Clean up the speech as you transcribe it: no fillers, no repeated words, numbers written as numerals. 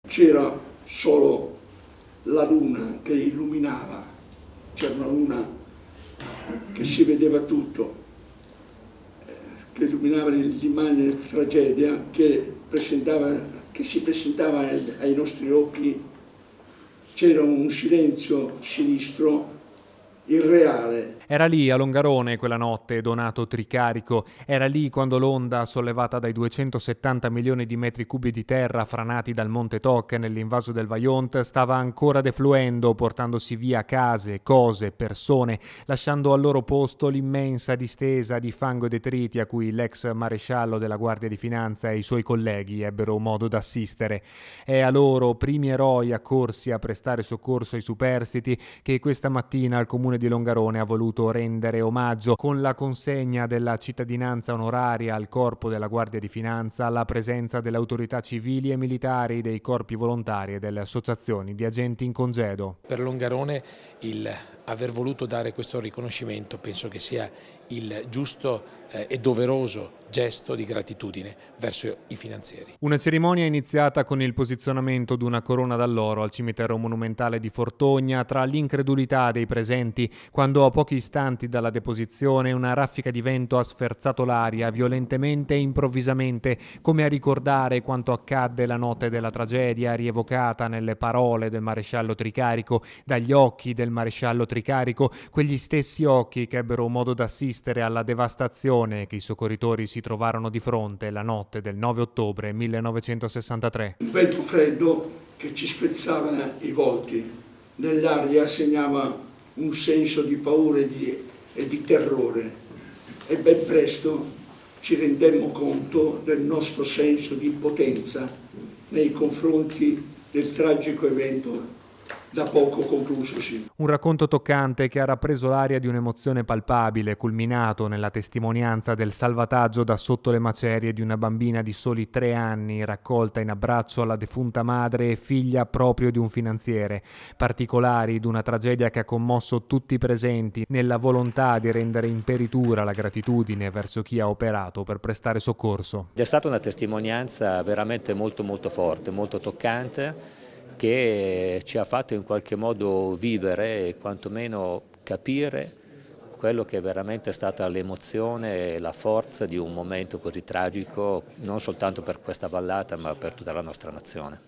c'era solo la luna che illuminava, c'era una luna che si vedeva tutto, che illuminava l'immagine della tragedia che si presentava ai nostri occhi. C'era un silenzio sinistro, irreale. Era lì a Longarone quella notte Donato Tricarico, era lì quando l'onda sollevata dai 270 milioni di metri cubi di terra franati dal Monte Toc nell'invaso del Vajont stava ancora defluendo, portandosi via case, cose, persone, lasciando al loro posto l'immensa distesa di fango e detriti a cui l'ex maresciallo della Guardia di Finanza e i suoi colleghi ebbero modo d'assistere. È a loro, primi eroi accorsi a prestare soccorso ai superstiti, che questa mattina il comune di Longarone ha voluto rendere omaggio con la consegna della cittadinanza onoraria al corpo della Guardia di Finanza, alla presenza delle autorità civili e militari, dei corpi volontari e delle associazioni di agenti in congedo. Per Longarone il aver voluto dare questo riconoscimento penso che sia il giusto e doveroso gesto di gratitudine verso i finanzieri. Una cerimonia iniziata con il posizionamento di una corona d'alloro al cimitero monumentale di Fortogna, tra l'incredulità dei presenti quando a pochi istanti dalla deposizione una raffica di vento ha sferzato l'aria violentemente e improvvisamente, come a ricordare quanto accadde la notte della tragedia, rievocata nelle parole del maresciallo Tricarico, dagli occhi del maresciallo Tricarico, quegli stessi occhi che ebbero modo d'assistere alla devastazione che i soccorritori si trovarono di fronte la notte del 9 ottobre 1963. Un vento freddo che ci spezzava i volti, nell'aria segnava un senso di paura e di terrore, e ben presto ci rendemmo conto del nostro senso di impotenza nei confronti del tragico evento da poco conclusosi. Un racconto toccante che ha rappreso l'aria di un'emozione palpabile, culminato nella testimonianza del salvataggio da sotto le macerie di una bambina di soli 3 anni, raccolta in abbraccio alla defunta madre e figlia proprio di un finanziere. Particolari di una tragedia che ha commosso tutti i presenti nella volontà di rendere imperitura la gratitudine verso chi ha operato per prestare soccorso. È stata una testimonianza veramente molto forte, molto toccante, che ci ha fatto in qualche modo vivere e quantomeno capire quello che è veramente stata l'emozione e la forza di un momento così tragico, non soltanto per questa vallata ma per tutta la nostra nazione.